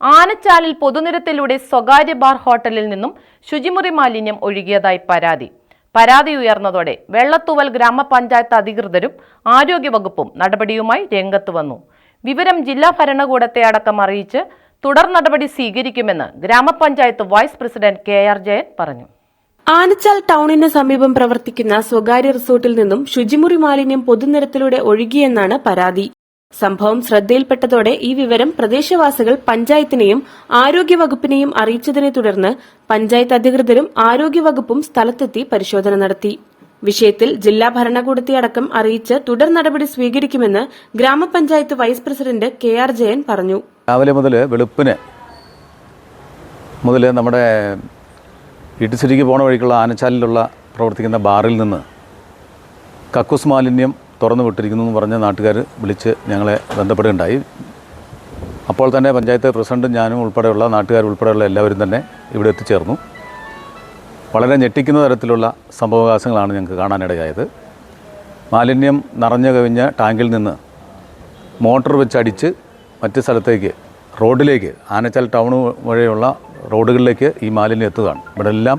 ആനച്ചാലിൽ പൊതുനിരത്തിലൂടെ സ്വകാര്യ ബാർ ഹോട്ടലിൽ നിന്നും ശുചിമുറി മാലിന്യം ഒഴുകിയതായി പരാതി ഉയർന്നതോടെ വെള്ളത്തൂവൽ ഗ്രാമപഞ്ചായത്ത് അധികൃതരും ആരോഗ്യവകുപ്പും നടപടിയുമായി രംഗത്ത് വന്നു. വിവരം ജില്ലാ ഭരണകൂടത്തെ അടക്കം അറിയിച്ച് തുടർ നടപടി സ്വീകരിക്കുമെന്ന് ഗ്രാമപഞ്ചായത്ത് വൈസ് പ്രസിഡന്റ് KR ജയൻ പറഞ്ഞു. ആനച്ചാൽ ടൌണിന് സമീപം പ്രവർത്തിക്കുന്ന സ്വകാര്യ റിസോർട്ടിൽ നിന്നും ശുചിമുറി മാലിന്യം പൊതുനിരത്തിലൂടെ ഒഴുകിയെന്നാണ് പരാതി. സംഭവം ശ്രദ്ധയിൽപ്പെട്ടതോടെ ഈ വിവരം പ്രദേശവാസികൾ പഞ്ചായത്തിനെയും ആരോഗ്യവകുപ്പിനെയും അറിയിച്ചതിനെ തുടർന്ന് പഞ്ചായത്ത് അധികൃതരും ആരോഗ്യവകുപ്പും സ്ഥലത്തെത്തി പരിശോധന നടത്തി. വിഷയത്തിൽ ജില്ലാ ഭരണകൂടത്തെ അടക്കം അറിയിച്ച് തുടർ നടപടി സ്വീകരിക്കുമെന്ന് ഗ്രാമപഞ്ചായത്ത് വൈസ് പ്രസിഡന്റ് KR ജയൻ പറഞ്ഞു. രാവിലെ മുതൽ വെളുപ്പിന് നമ്മുടെ ഇടുസിരിക്ക് പോണ വഴിക്കുള്ള ആനച്ചാലിലുള്ള പ്രവർത്തിക്കുന്ന ബാറിൽ നിന്ന് കക്കൂസ് മാലിന്യം തുറന്നു വിട്ടിരിക്കുന്നു എന്ന് പറഞ്ഞ് നാട്ടുകാർ വിളിച്ച് ഞങ്ങളെ ബന്ധപ്പെടുകയുണ്ടായി. അപ്പോൾ തന്നെ പഞ്ചായത്ത് പ്രസിഡന്റും ഞാനും ഉൾപ്പെടെയുള്ള നാട്ടുകാരുൾപ്പെടെയുള്ള എല്ലാവരും തന്നെ ഇവിടെ എത്തിച്ചേർന്നു. വളരെ ഞെട്ടിക്കുന്ന തരത്തിലുള്ള സംഭവവികാസങ്ങളാണ് ഞങ്ങൾക്ക് കാണാനിടയായത്. മാലിന്യം നിറഞ്ഞു കവിഞ്ഞ ടാങ്കിൽ നിന്ന് മോട്ടോർ വെച്ചടിച്ച് മറ്റ് സ്ഥലത്തേക്ക് റോഡിലേക്ക് ആനച്ചാൽ ടൗൺ വഴിയുള്ള റോഡുകളിലേക്ക് ഈ മാലിന്യം എത്തുകയാണ്. ഇവിടെ എല്ലാം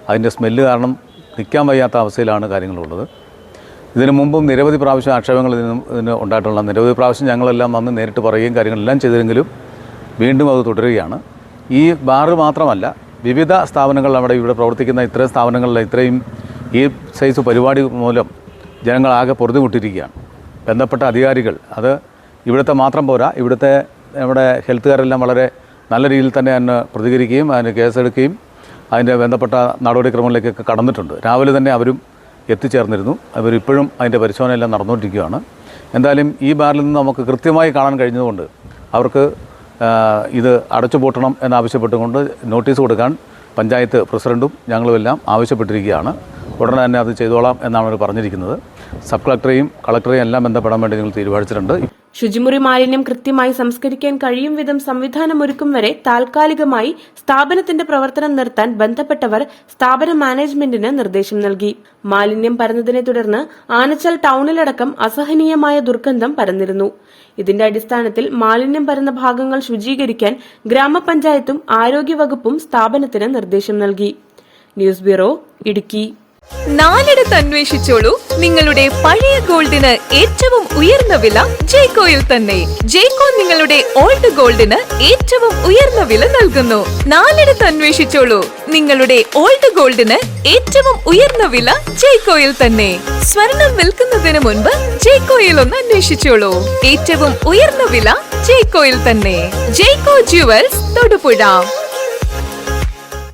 അതിൻ്റെ സ്മെല്ല് കാരണം നിൽക്കാൻ വയ്യാത്ത അവസ്ഥയിലാണ് കാര്യങ്ങളുള്ളത്. ഇതിനു മുമ്പും നിരവധി പ്രാവശ്യം ആക്ഷേപങ്ങൾ ഇതിന് ഉണ്ടായിട്ടുള്ള നിരവധി പ്രാവശ്യം ഞങ്ങളെല്ലാം വന്ന് നേരിട്ട് പറയുകയും കാര്യങ്ങളെല്ലാം ചെയ്തെങ്കിലും വീണ്ടും അത് തുടരുകയാണ്. ഈ ബാറ് മാത്രമല്ല, വിവിധ സ്ഥാപനങ്ങൾ ഇവിടെ പ്രവർത്തിക്കുന്ന ഇത്രയും സ്ഥാപനങ്ങളിൽ ഇത്രയും ഈ സൈസ് പരിപാടി മൂലം ജനങ്ങളാകെ പൊറുതിമുട്ടിയിരിക്കുകയാണ്. ബന്ധപ്പെട്ട അധികാരികൾ അത് ഇവിടുത്തെ മാത്രം പോരാ, നമ്മുടെ ഹെൽത്തുകാരെല്ലാം വളരെ നല്ല രീതിയിൽ തന്നെ അതിന് പ്രതികരിക്കുകയും അതിന് കേസെടുക്കുകയും അതിൻ്റെ ബന്ധപ്പെട്ട നടപടിക്രമങ്ങളിലേക്കൊക്കെ കടന്നിട്ടുണ്ട്. രാവിലെ തന്നെ അവരും എത്തിച്ചേർന്നിരുന്നു. അവരിപ്പോഴും അതിൻ്റെ പരിശോധനയെല്ലാം നടന്നുകൊണ്ടിരിക്കുകയാണ്. എന്തായാലും ഈ ബാറിൽ നിന്ന് നമുക്ക് കൃത്യമായി കാണാൻ കഴിഞ്ഞതുകൊണ്ട് അവർക്ക് ഇത് അടച്ചുപൂട്ടണം എന്നാവശ്യപ്പെട്ടുകൊണ്ട് നോട്ടീസ് കൊടുക്കാൻ പഞ്ചായത്ത് പ്രസിഡന്റും ഞങ്ങളുമെല്ലാം ആവശ്യപ്പെട്ടിരിക്കുകയാണ്. ഉടനെ തന്നെ അത് ചെയ്തോളാം എന്നാണ് അവർ പറഞ്ഞിരിക്കുന്നത്. സബ് കളക്ടറെയും കളക്ടറെയും എല്ലാം ബന്ധപ്പെടാൻ വേണ്ടി ഞങ്ങൾ തീരുമാനിച്ചിട്ടുണ്ട്. ശുചിമുറി മാലിന്യം കൃത്യമായി സംസ്കരിക്കാൻ കഴിയും വിധം സംവിധാനമൊരുക്കും വരെ താൽക്കാലികമായി സ്ഥാപനത്തിന്റെ പ്രവർത്തനം നിർത്താൻ ബന്ധപ്പെട്ടവർ സ്ഥാപന മാനേജ്മെന്റിന് നിർദ്ദേശം നൽകി. മാലിന്യം പരന്നതിനെ തുടർന്ന് ആനച്ചാൽ ടൌണിലടക്കം അസഹനീയമായ ദുർഗന്ധം പരന്നിരുന്നു. ഇതിന്റെ അടിസ്ഥാനത്തിൽ മാലിന്യം പരന്ന ഭാഗങ്ങൾ ശുചീകരിക്കാൻ ഗ്രാമപഞ്ചായത്തും ആരോഗ്യവകുപ്പും സ്ഥാപനത്തിന് നിർദ്ദേശം നൽകി. News bureau, Idukki. നാലിടത്ത് അന്വേഷിച്ചോളൂ. നിങ്ങളുടെ പഴയ ഗോൾഡിന് ഏറ്റവും ഉയർന്ന വില ജെയ്കോയിൽ തന്നെ. ജെയ്കോ നിങ്ങളുടെ ഓൾഡ് ഗോൾഡിന് ഏറ്റവും ഉയർന്ന വില നൽകുന്നു. നാലിടത്ത് അന്വേഷിച്ചോളൂ. നിങ്ങളുടെ ഓൾഡ് ഗോൾഡിന് ഏറ്റവും ഉയർന്ന വില ജെയ്കോയിൽ തന്നെ. സ്വർണം വിൽക്കുന്നതിന് മുൻപ് ജെയ്കോയിൽ ഒന്ന് അന്വേഷിച്ചോളൂ. ഏറ്റവും ഉയർന്ന വില ജെയ്കോയിൽ തന്നെ. ജെയ്കോ ജുവൽസ്, തൊടുപുഴ.